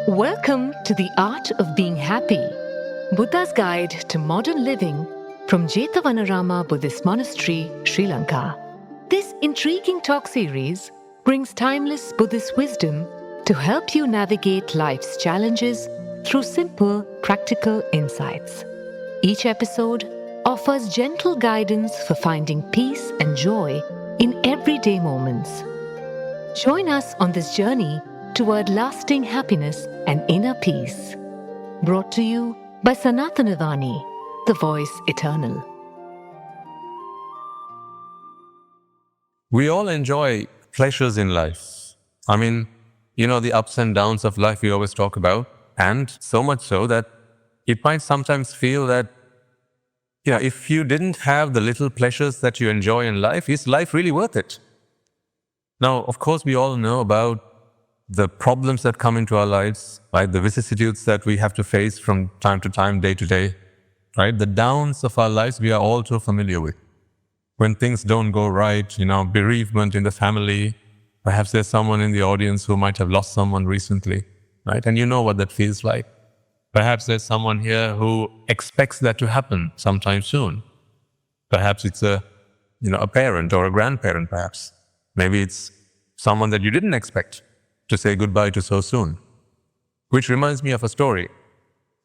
Welcome to the Art of Being Happy, Buddha's Guide to Modern Living from Jethavanarama Buddhist Monastery, Sri Lanka. This intriguing talk series brings timeless Buddhist wisdom to help you navigate life's challenges through simple, practical insights. Each episode offers gentle guidance for finding peace and joy in everyday moments. Join us on this journey toward lasting happiness and inner peace. Brought to you by Sanathanavani, the voice eternal. We all enjoy pleasures in life. The ups and downs of life we always talk about, and so much so that it might sometimes feel that, if you didn't have the little pleasures that you enjoy in life, is life really worth it? Now, of course, we all know about the problems that come into our lives, right? The vicissitudes that we have to face from time to time, day to day, right? The downs of our lives we are all too familiar with. When things don't go right, bereavement in the family, perhaps there's someone in the audience who might have lost someone recently, right? And you know what that feels like. Perhaps there's someone here who expects that to happen sometime soon. Perhaps it's a parent or a grandparent, perhaps. Maybe it's someone that you didn't expect to say goodbye to so soon. Which reminds me of a story.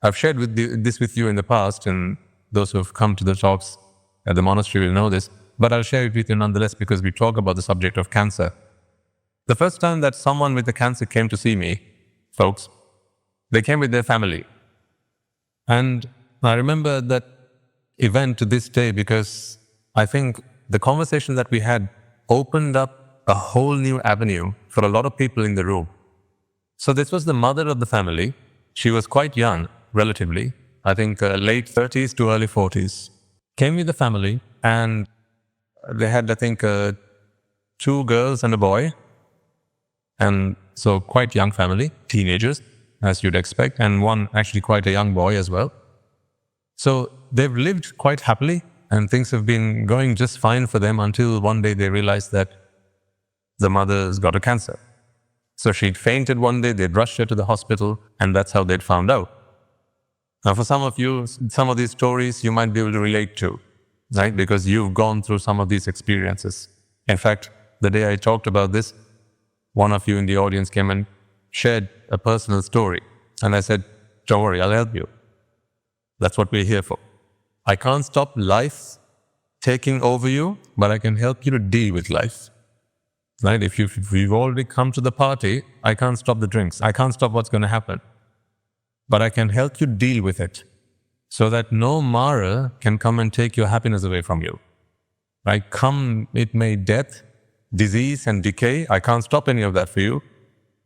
I've shared this with you in the past, and those who have come to the talks at the monastery will know this, but I'll share it with you nonetheless because we talk about the subject of cancer. The first time that someone with the cancer came to see me, folks, they came with their family. And I remember that event to this day because I think the conversation that we had opened up a whole new avenue for a lot of people in the room. So this was the mother of the family. She was quite young, relatively. I think late 30s to early 40s. Came with the family and they had, I think, 2 girls and a boy. And so quite young family, teenagers, as you'd expect, and one actually quite a young boy as well. So they've lived quite happily and things have been going just fine for them until one day they realized that the mother's got a cancer. So she'd fainted one day, they'd rushed her to the hospital, and that's how they'd found out. Now for some of you, some of these stories you might be able to relate to, right? Because you've gone through some of these experiences. In fact, the day I talked about this, one of you in the audience came and shared a personal story. And I said, don't worry, I'll help you. That's what we're here for. I can't stop life taking over you, but I can help you to deal with life. Right? If you've already come to the party, I can't stop the drinks. I can't stop what's going to happen. But I can help you deal with it so that no Mara can come and take your happiness away from you. Right? Come, it may death, disease and decay. I can't stop any of that for you.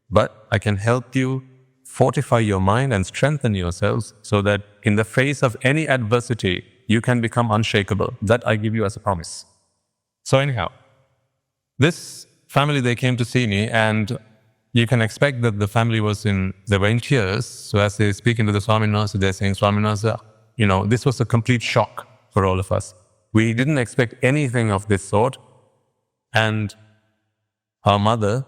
But I can help you fortify your mind and strengthen yourselves so that in the face of any adversity, you can become unshakable. That I give you as a promise. So anyhow, this family, they came to see me, and you can expect that the family they were in tears. So as they speak into the Swaminasa, they're saying, Swaminasa, this was a complete shock for all of us. We didn't expect anything of this sort. And our mother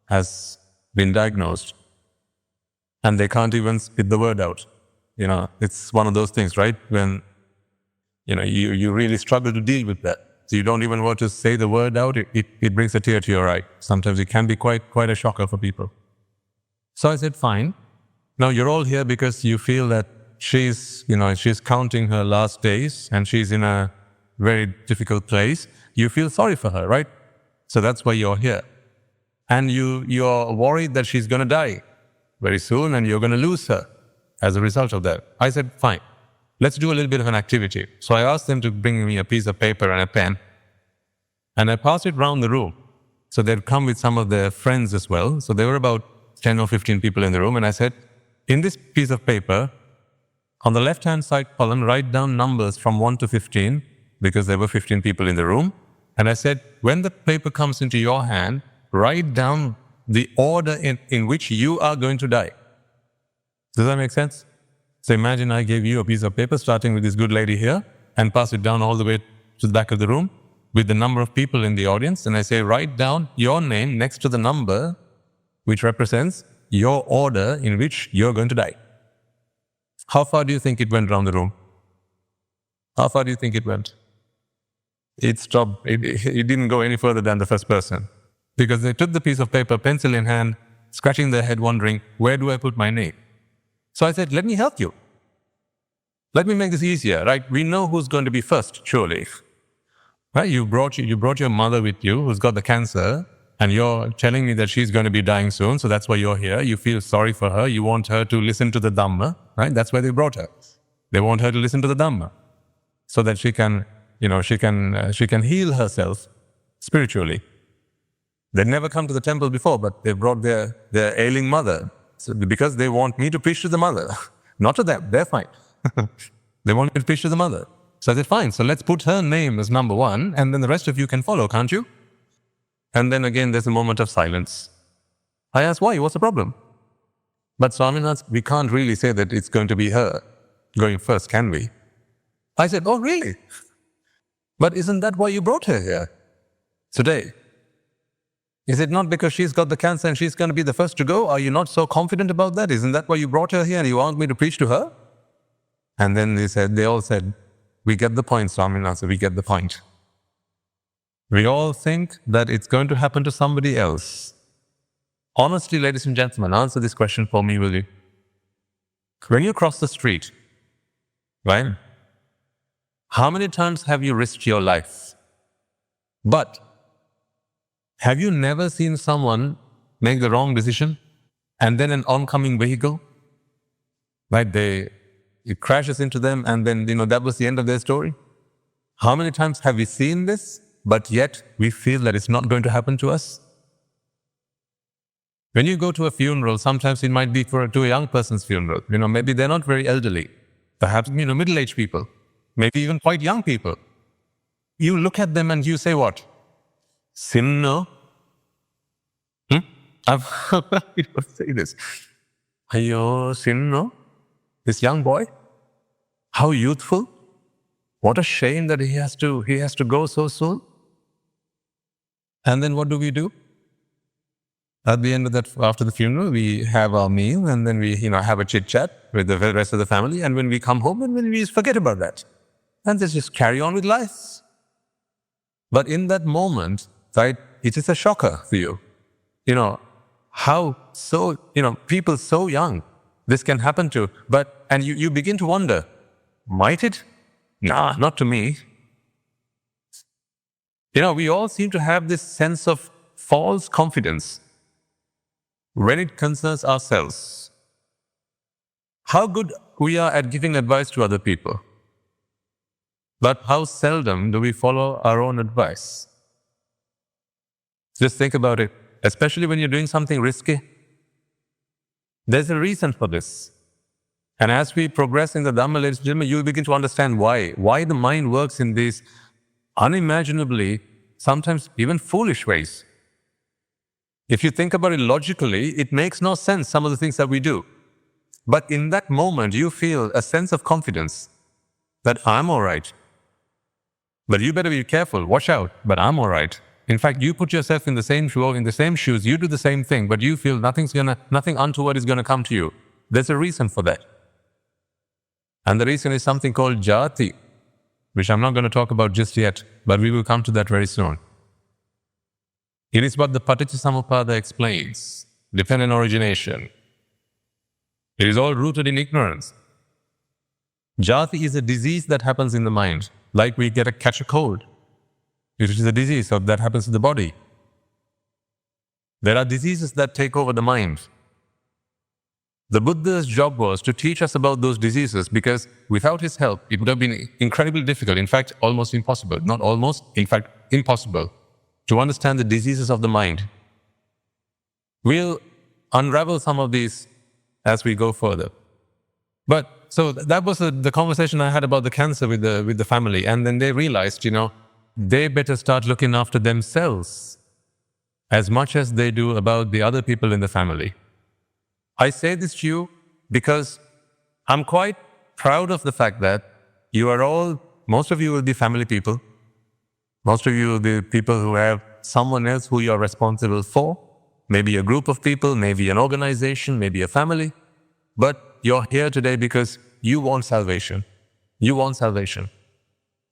has been diagnosed. And they can't even spit the word out. It's one of those things, right? When, you really struggle to deal with that. So you don't even want to say the word out, it brings a tear to your eye. Sometimes it can be quite a shocker for people. So I said, fine. Now you're all here because you feel that she's counting her last days and she's in a very difficult place. You feel sorry for her, right? So that's why you're here. And you're worried that she's going to die very soon and you're going to lose her as a result of that. I said, fine. Let's do a little bit of an activity. So I asked them to bring me a piece of paper and a pen, and I passed it around the room. So they'd come with some of their friends as well. So there were about 10 or 15 people in the room, and I said, in this piece of paper, on the left-hand side column, write down numbers from 1 to 15, because there were 15 people in the room. And I said, when the paper comes into your hand, write down the order in which you are going to die. Does that make sense? So imagine I gave you a piece of paper starting with this good lady here and pass it down all the way to the back of the room with the number of people in the audience. And I say, write down your name next to the number which represents your order in which you're going to die. How far do you think it went around the room? How far do you think it went? It stopped. It didn't go any further than the first person. Because they took the piece of paper, pencil in hand, scratching their head, wondering, where do I put my name? So I said, let me help you. Let me make this easier, right? We know who's going to be first, surely. Right? You brought your mother with you who's got the cancer, and you're telling me that she's going to be dying soon, so that's why you're here. You feel sorry for her. You want her to listen to the Dhamma, right? That's why they brought her. They want her to listen to the Dhamma so that she can heal herself spiritually. They'd never come to the temple before, but they brought their ailing mother. So because they want me to preach to the mother, not to them, they're fine. They want me to preach to the mother. So I said, fine, so let's put her name as number one, and then the rest of you can follow, can't you? And then again, there's a moment of silence. I asked, why? What's the problem? But Swaminath, we can't really say that it's going to be her going first, can we? I said, oh, really? But isn't that why you brought her here today? Is it not because she's got the cancer and she's going to be the first to go? Are you not so confident about that? Isn't that why you brought her here and you want me to preach to her? And then they all said, we get the point, Swaminath, we get the point. We all think that it's going to happen to somebody else. Honestly, ladies and gentlemen, answer this question for me, will you? When you cross the street, right? How many times have you risked your life? But have you never seen someone make the wrong decision and then an oncoming vehicle, right? It crashes into them and then, that was the end of their story? How many times have we seen this, but yet we feel that it's not going to happen to us? When you go to a funeral, sometimes it might be to a young person's funeral. Maybe they're not very elderly. Perhaps, middle-aged people. Maybe even quite young people. You look at them and you say what? Sinno? I've heard people say this. Ayo, Sinno? This young boy? How youthful? What a shame that he has to go so soon. And then what do? At the end of that, after the funeral, we have our meal and then we, have a chit-chat with the rest of the family. And when we come home, and when we forget about that. And just carry on with life. But in that moment, right, it is a shocker for you. People so young, this can happen to. And you begin to wonder, might it? Nah, not to me. We all seem to have this sense of false confidence when it concerns ourselves. How good we are at giving advice to other people. But how seldom do we follow our own advice? Just think about it, especially when you're doing something risky. There's a reason for this. And as we progress in the Dhamma, ladies and gentlemen, you'll begin to understand why the mind works in these unimaginably, sometimes even foolish ways. If you think about it logically, it makes no sense, some of the things that we do. But in that moment, you feel a sense of confidence that I'm all right. But you better be careful, watch out, but I'm all right. In fact, you put yourself in the same shoes, you do the same thing, but you feel nothing untoward is going to come to you. There's a reason for that. And the reason is something called jati, which I'm not going to talk about just yet, but we will come to that very soon. It is what the Paticcasamuppada explains, dependent origination. It is all rooted in ignorance. Jati is a disease that happens in the mind, like we catch a cold. It is a disease that happens in the body. There are diseases that take over the mind. The Buddha's job was to teach us about those diseases because without his help, it would have been incredibly difficult, in fact, almost impossible. Not almost, in fact, impossible to understand the diseases of the mind. We'll unravel some of these as we go further. So that was the conversation I had about the cancer with the family. And then they realized, they better start looking after themselves as much as they do about the other people in the family. I say this to you because I'm quite proud of the fact that most of you will be family people. Most of you will be people who have someone else who you're responsible for. maybe a group of people, maybe an organization, maybe a family. But you're here today because you want salvation. You want salvation.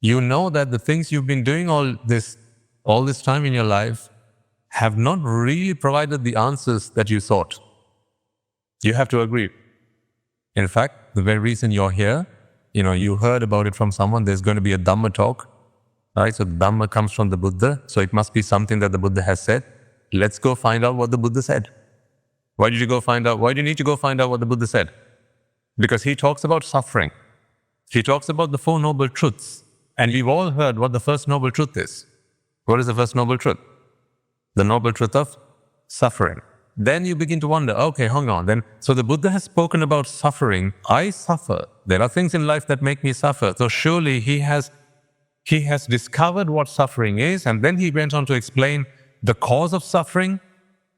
You know that the things you've been doing all this time in your life have not really provided the answers that you sought. You have to agree. In fact, the very reason you're here, you heard about it from someone, there's going to be a Dhamma talk, right? So Dhamma comes from the Buddha, so it must be something that the Buddha has said. Let's go find out what the Buddha said. Why do you need to go find out what the Buddha said? Because he talks about suffering. He talks about the Four Noble Truths. And we've all heard what the first Noble Truth is. What is the first Noble Truth? The Noble Truth of suffering. Then you begin to wonder, okay, hang on. So the Buddha has spoken about suffering. I suffer. There are things in life that make me suffer. So surely he has discovered what suffering is, and then he went on to explain the cause of suffering,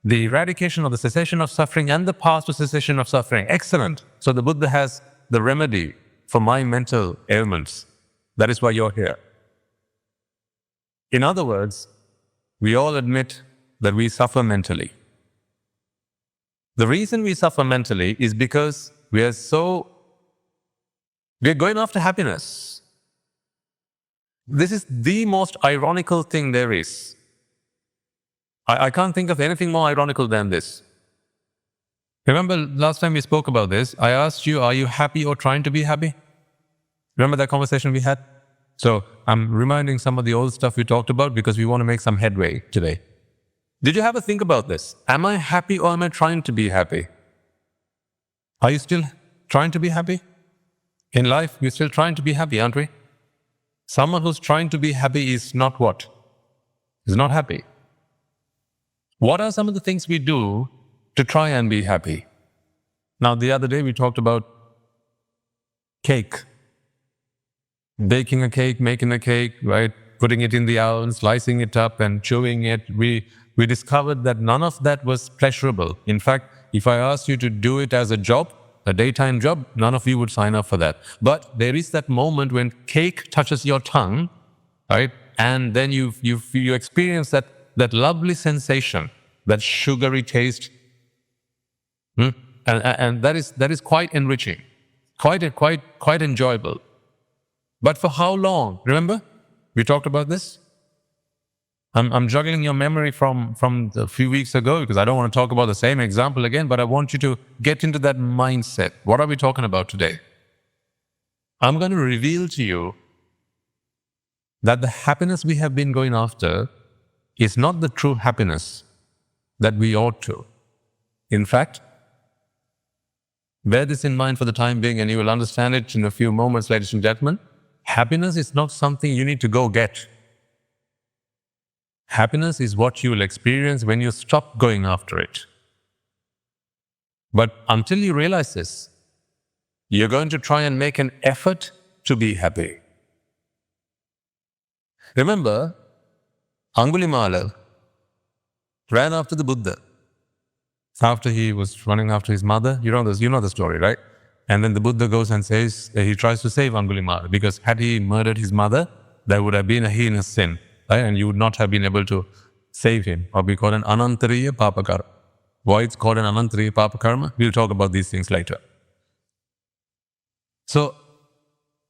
the eradication or the cessation of suffering, and the path to cessation of suffering. Excellent. So the Buddha has the remedy for my mental ailments. That is why you're here. In other words, we all admit that we suffer mentally. The reason we suffer mentally is because we're going after happiness. This is the most ironical thing there is. I can't think of anything more ironical than this. Remember last time we spoke about this, I asked you, are you happy or trying to be happy? Remember that conversation we had? So I'm reminding some of the old stuff we talked about because we want to make some headway today. Did you have a think about this? Am I happy or am I trying to be happy? Are you still trying to be happy? In life, we're still trying to be happy, aren't we? Someone who's trying to be happy is not what? Is not happy. What are some of the things we do to try and be happy? Now, the other day we talked about cake. Baking a cake, making a cake, right? Putting it in the oven, slicing it up and chewing it. We discovered that none of that was pleasurable. In fact, if I asked you to do it as a job, a daytime job, none of you would sign up for that. But there is that moment when cake touches your tongue, right? And then you experience that lovely sensation, that sugary taste. And that is quite enriching, quite enjoyable. But for how long? Remember? We talked about this? I'm juggling your memory from a few weeks ago because I don't want to talk about the same example again, but I want you to get into that mindset. What are we talking about today? I'm going to reveal to you that the happiness we have been going after is not the true happiness that we ought to. In fact, bear this in mind for the time being and you will understand it in a few moments, ladies and gentlemen. Happiness is not something you need to go get. Happiness is what you will experience when you stop going after it. But until you realize this, you're going to try and make an effort to be happy. Remember, Angulimala ran after the Buddha after he was running after his mother. You know the story, right? And then the Buddha goes and says, he tries to save Angulimala because had he murdered his mother, that would have been a heinous sin, right? And you would not have been able to save him, or be called an anantariya papakarma. Why it's called an anantariya papakarma? We'll talk about these things later. So,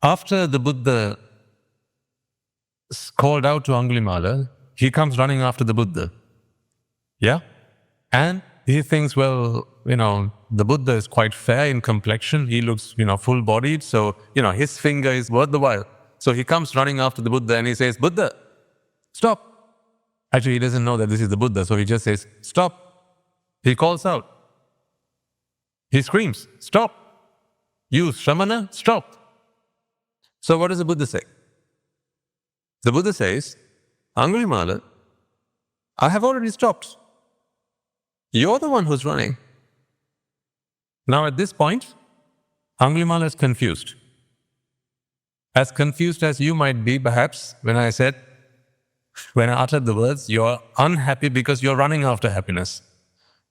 after the Buddha called out to Angulimala, he comes running after the Buddha. Yeah? And he thinks, well, the Buddha is quite fair in complexion. He looks, full-bodied. So, his finger is worth the while. So he comes running after the Buddha and he says, Buddha, stop. Actually, he doesn't know that this is the Buddha. So he just says, stop. He calls out. He screams, stop. You, Shramana, stop. So what does the Buddha say? The Buddha says, Angulimala, I have already stopped. You're the one who's running. Now at this point, Angulimala is confused. As confused as you might be, perhaps, when I uttered the words, you're unhappy because you're running after happiness.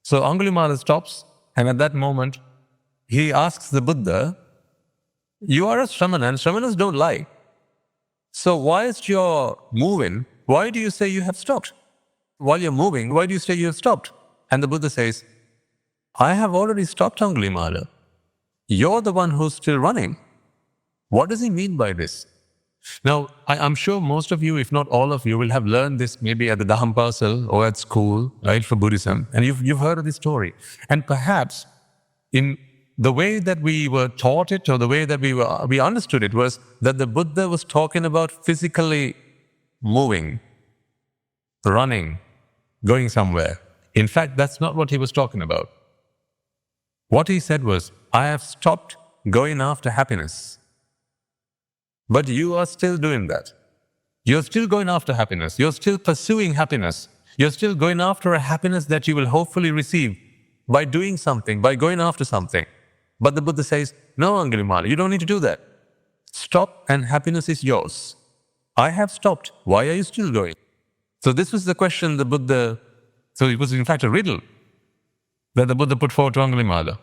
So Angulimala stops, and at that moment, he asks the Buddha, you are a Shramana, and Shramanas don't lie. So whilst you're moving, why do you say you have stopped? While you're moving, why do you say you have stopped? And the Buddha says, I have already stopped Angulimala. You're the one who's still running. What does he mean by this? Now, I'm sure most of you, if not all of you, will have learned this maybe at the Dhampasal or at school, right, for Buddhism. And you've heard of this story. And perhaps in the way that we were taught it, or the way that we understood it, was that the Buddha was talking about physically moving, running, going somewhere. In fact, that's not what he was talking about. What he said was, I have stopped going after happiness. But you are still doing that. You're still going after happiness. You're still pursuing happiness. You're still going after a happiness that you will hopefully receive by doing something, by going after something. But the Buddha says, no, Angulimala, you don't need to do that. Stop and happiness is yours. I have stopped. Why are you still going? So this was the question the Buddha, so it was in fact a riddle that the Buddha put forward to Angulimala.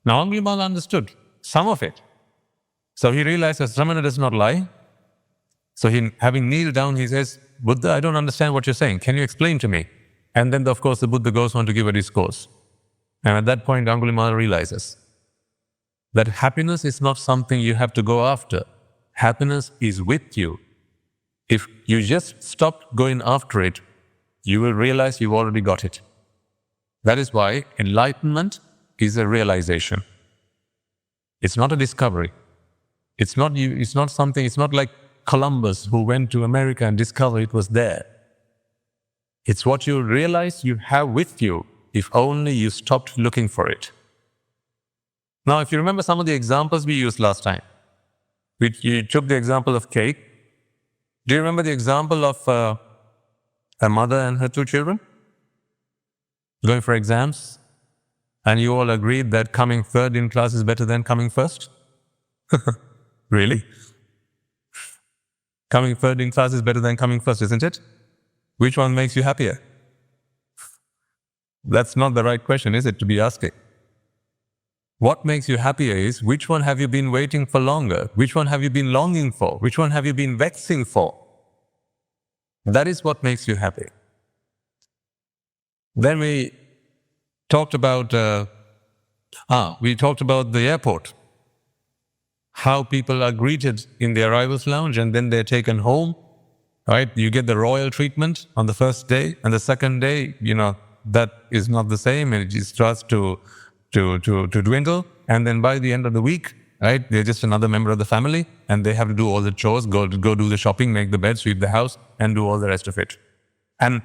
Now Angulimala understood some of it. So he realized that Ramana does not lie. So he, having kneeled down, he says, Buddha, I don't understand what you're saying. Can you explain to me? And then, of course, the Buddha goes on to give a discourse. And at that point, Angulimala realizes that happiness is not something you have to go after. Happiness is with you. If you just stop going after it, you will realize you've already got it. That is why enlightenment is a realization. It's not a discovery. It's not something, it's not like Columbus who went to America and discovered it was there. It's what you realize you have with you if only you stopped looking for it. Now, if you remember some of the examples we used last time, you took the example of cake. Do you remember the example of a mother and her 2 children going for exams? And you all agreed that coming third in class is better than coming first? Really? Coming third in class is better than coming first, isn't it? Which one makes you happier? That's not the right question, is it, to be asking? What makes you happier is, which one have you been waiting for longer? Which one have you been longing for? Which one have you been vexing for? That is what makes you happy. Then we talked about the airport. How people are greeted in the arrivals lounge and then they're taken home, right? You get the royal treatment on the first day, and the second day, that is not the same, and it starts to dwindle. And then by the end of the week, right, they're just another member of the family, and they have to do all the chores, go do the shopping, make the bed, sweep the house, and do all the rest of it. And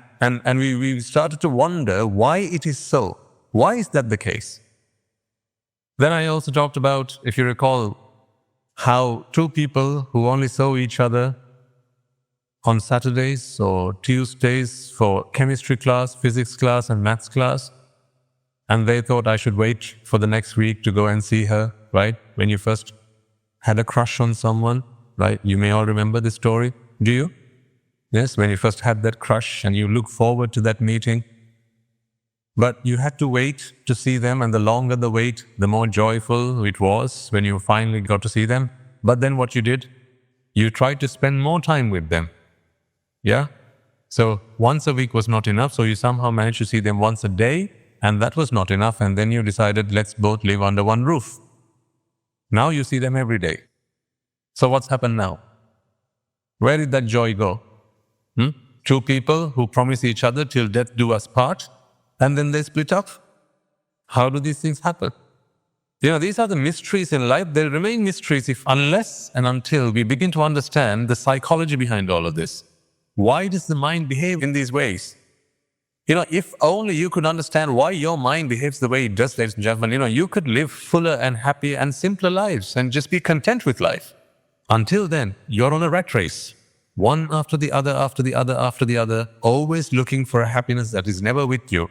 we started to wonder why it is so. Why is that the case? Then I also talked about, if you recall, how 2 people who only saw each other on Saturdays or Tuesdays for chemistry class, physics class, and maths class, and they thought I should wait for the next week to go and see her, right? When you first had a crush on someone, right? You may all remember this story, do you? Yes, when you first had that crush and you look forward to that meeting. But you had to wait to see them, and the longer the wait, the more joyful it was when you finally got to see them. But then what you did? You tried to spend more time with them. Yeah? So once a week was not enough, so you somehow managed to see them once a day, and that was not enough, and then you decided, let's both live under one roof. Now you see them every day. So what's happened now? Where did that joy go? 2 people who promise each other till death do us part, and then they split up. How do these things happen? These are the mysteries in life. They remain mysteries unless and until we begin to understand the psychology behind all of this. Why does the mind behave in these ways? If only you could understand why your mind behaves the way it does, ladies and gentlemen, you could live fuller and happier and simpler lives and just be content with life. Until then, you're on a rat race. One after the other, after the other, after the other, always looking for a happiness that is never with you.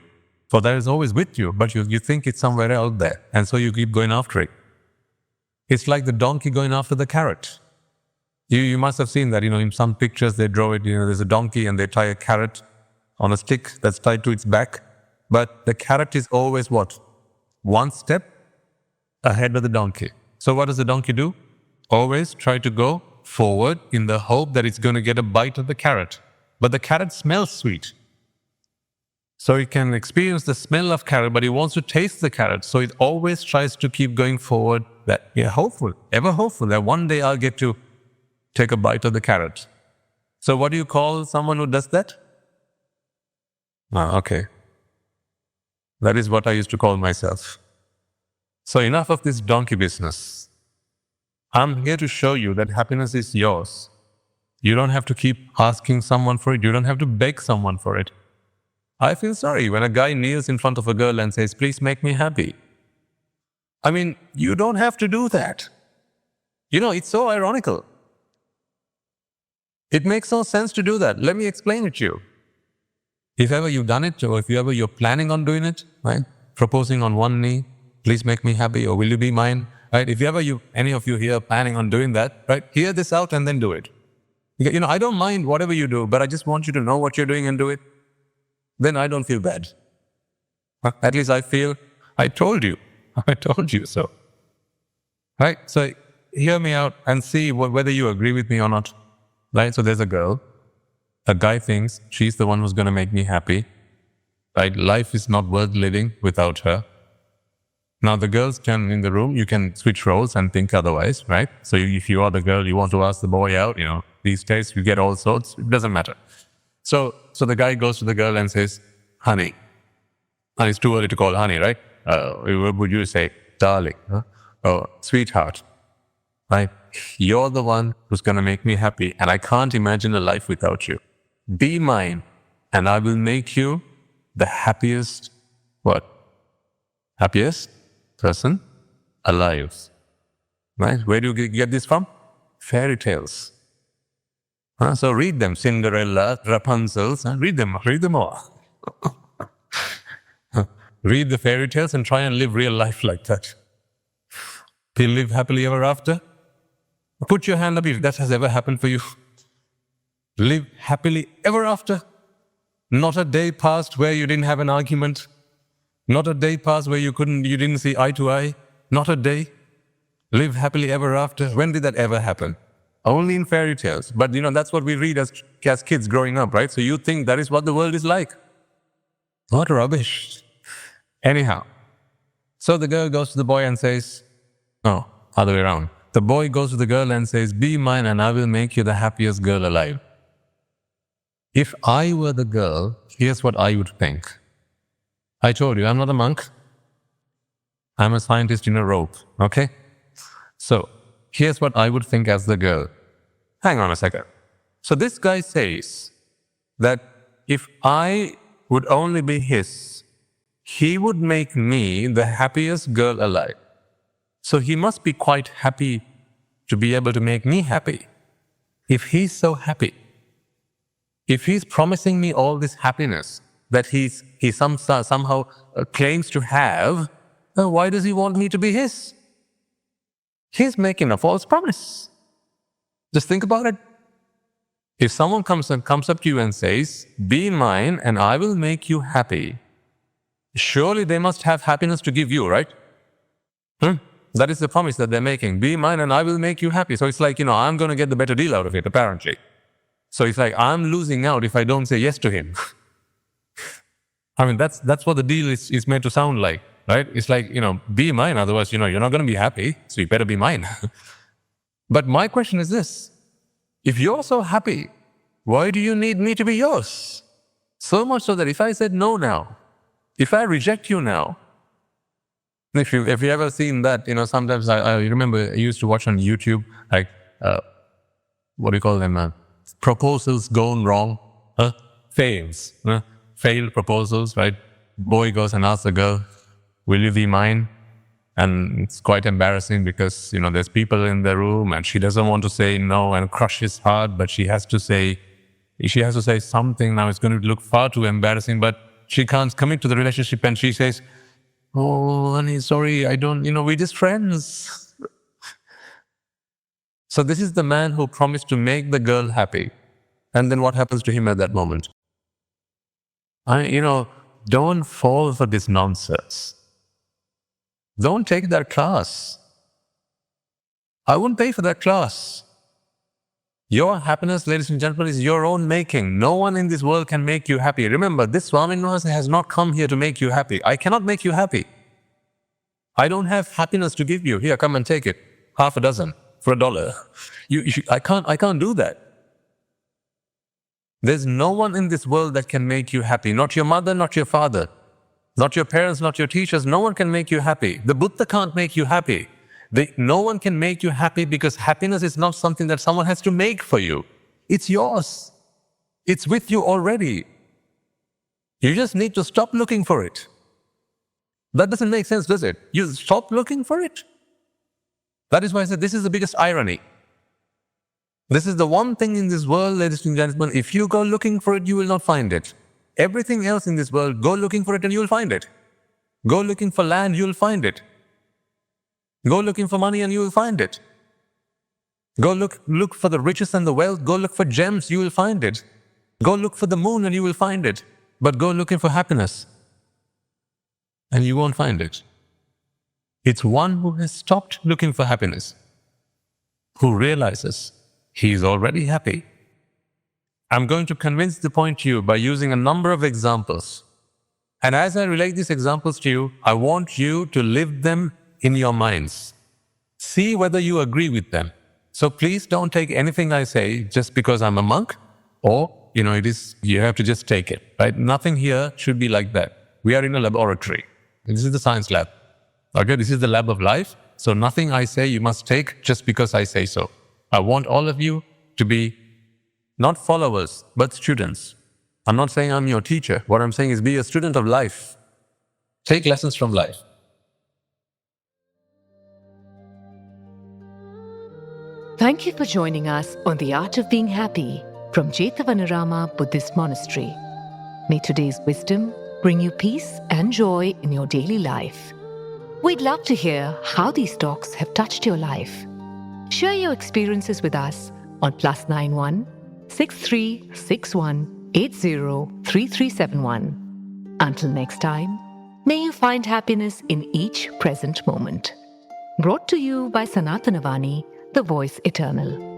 For that is always with you, but you think it's somewhere out there, and so you keep going after it. It's like the donkey going after the carrot. You must have seen that, in some pictures they draw it, there's a donkey and they tie a carrot on a stick that's tied to its back. But the carrot is always what? One step ahead of the donkey. So what does the donkey do? Always try to go forward in the hope that it's going to get a bite of the carrot. But the carrot smells sweet. So it can experience the smell of carrot, but it wants to taste the carrot. So it always tries to keep going forward, that hopeful, ever hopeful that one day I'll get to take a bite of the carrot. So what do you call someone who does that? Okay. That is what I used to call myself. So enough of this donkey business. I'm here to show you that happiness is yours. You don't have to keep asking someone for it. You don't have to beg someone for it. I feel sorry when a guy kneels in front of a girl and says, please make me happy. I mean, you don't have to do that. It's so ironical. It makes no sense to do that. Let me explain it to you. If ever you've done it, or if ever you're planning on doing it, right? Proposing on one knee, please make me happy, or will you be mine? Right? If ever any of you here are planning on doing that, right? Hear this out and then do it. I don't mind whatever you do, but I just want you to know what you're doing and do it. Then I don't feel bad. At least I feel, I told you. I told you so. Right? So hear me out and see whether you agree with me or not. Right? So there's a girl. A guy thinks she's the one who's going to make me happy. Right? Life is not worth living without her. Now the girls can, in the room, you can switch roles and think otherwise, right? So if you are the girl, you want to ask the boy out, these days you get all sorts, it doesn't matter. So the guy goes to the girl and says, honey. And it's too early to call honey, right? What would you say? Darling, huh? Oh, sweetheart, right? You're the one who's going to make me happy, and I can't imagine a life without you. Be mine, and I will make you the happiest, what? Happiest person alive. Right? Where do you get this from? Fairy tales. So read them, Cinderella, Rapunzel, read them all. Read the fairy tales and try and live real life like that. Do you live happily ever after? Put your hand up if that has ever happened for you. Live happily ever after. Not a day passed where you didn't have an argument. Not a day passed where you didn't see eye to eye. Not a day. Live happily ever after. When did that ever happen? Only in fairy tales. But that's what we read as kids growing up, right? So you think that is what the world is like. What rubbish. Anyhow, so the girl goes to the boy and says, no, other way around. The boy goes to the girl and says, be mine and I will make you the happiest girl alive. If I were the girl, here's what I would think. I told you, I'm not a monk. I'm a scientist in a robe, okay? So, here's what I would think as the girl. Hang on a second. So this guy says that if I would only be his, he would make me the happiest girl alive. So he must be quite happy to be able to make me happy. If he's so happy, if he's promising me all this happiness that he somehow claims to have, why does he want me to be his? He's making a false promise. Just think about it. If someone comes up to you and says, be mine and I will make you happy, surely they must have happiness to give you, right? That is the promise that they're making. Be mine and I will make you happy. So it's like, I'm going to get the better deal out of it, apparently. So it's like, I'm losing out if I don't say yes to him. I mean, that's what the deal is made to sound like, right? It's like, be mine, otherwise, you're not going to be happy, so you better be mine. But my question is this. If you're so happy, why do you need me to be yours? So much so that if I said no now, if I reject you now, if you ever seen that, sometimes I remember I used to watch on YouTube, like, what do you call them? Proposals gone wrong, fails, failed proposals, right? Boy goes and asks the girl, will you be mine? And it's quite embarrassing because, there's people in the room and she doesn't want to say no and crush his heart, but she has to say something. Now it's going to look far too embarrassing, but she can't commit to the relationship and she says, oh, honey, sorry, I don't, we're just friends. So this is the man who promised to make the girl happy. And then what happens to him at that moment? Don't fall for this nonsense. Don't take that class. I wouldn't pay for that class. Your happiness, ladies and gentlemen, is your own making. No one in this world can make you happy. Remember, this Swaminivasa has not come here to make you happy. I cannot make you happy. I don't have happiness to give you. Here, come and take it. Half a dozen for $1. I can't do that. There's no one in this world that can make you happy. Not your mother, not your father, not your parents, not your teachers. No one can make you happy. The Buddha can't make you happy. No one can make you happy because happiness is not something that someone has to make for you. It's yours. It's with you already. You just need to stop looking for it. That doesn't make sense, does it? You stop looking for it. That is why I said this is the biggest irony. This is the one thing in this world, ladies and gentlemen, if you go looking for it, you will not find it. Everything else in this world, go looking for it and you will find it. Go looking for land, you will find it. Go looking for money and you will find it. Go look for the riches and the wealth. Go look for gems, you will find it. Go look for the moon and you will find it. But go looking for happiness and you won't find it. It's one who has stopped looking for happiness, who realizes he is already happy. I'm going to convince the point to you by using a number of examples. And as I relate these examples to you, I want you to live them in your minds. See whether you agree with them. So please don't take anything I say just because I'm a monk or, you have to just take it, right? Nothing here should be like that. We are in a laboratory. This is the science lab. Okay, this is the lab of life. So nothing I say you must take just because I say so. I want all of you to be not followers, but students. I'm not saying I'm your teacher. What I'm saying is be a student of life. Take lessons from life. Thank you for joining us on The Art of Being Happy from Jethavanarama Buddhist Monastery. May today's wisdom bring you peace and joy in your daily life. We'd love to hear how these talks have touched your life. Share your experiences with us on +91 6361 803371. Until next time, may you find happiness in each present moment. Brought to you by Sanathanavani, the voice eternal.